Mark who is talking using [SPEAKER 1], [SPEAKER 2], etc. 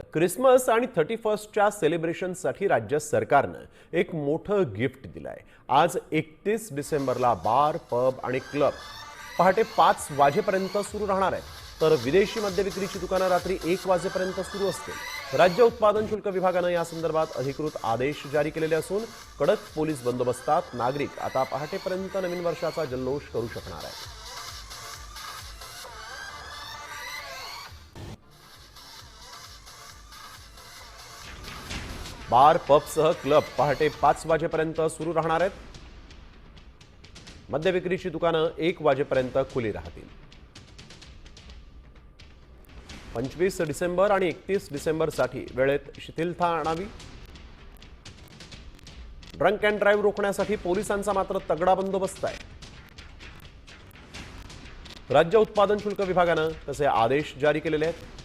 [SPEAKER 1] Christmas आणि 31च्या सेलिब्रेशनसाठी राज्य सरकारनं एक मोठं गिफ्ट दिलंय। आज 31 डिसेंबरला बार, पब आणि क्लब पहाटे 5 वाजेपर्यंत सुरू राहणार आहेत, तर विदेशी मद्य विक्रीची दुकानं रात्री 1 वाजेपर्यंत सुरू असतील। राज्य उत्पादन शुल्क विभागानं या संदर्भात अधिकृत आदेश जारी केलेले असून कडक पोलीस बंदोबस्तात नागरिक आता पहाटेपर्यंत नवीन वर्षाचा जल्लोष करू शकणार आहेत। बार, पबसह क्लब पहाटे 5 वाजेपर्यंत सुरू राहणार आहेत। मद्य विक्रीची दुकानं 1 वाजेपर्यंत खुली राहतील। 25 डिसेंबर आणि 31 डिसेंबरसाठी वेळेत शिथिलता आणावी। ड्रंक अँड ड्राईव्ह रोखण्यासाठी पोलिसांचा मात्र तगडा बंदोबस्त आहे। राज्य उत्पादन शुल्क विभागानं तसे आदेश जारी केलेले आहेत।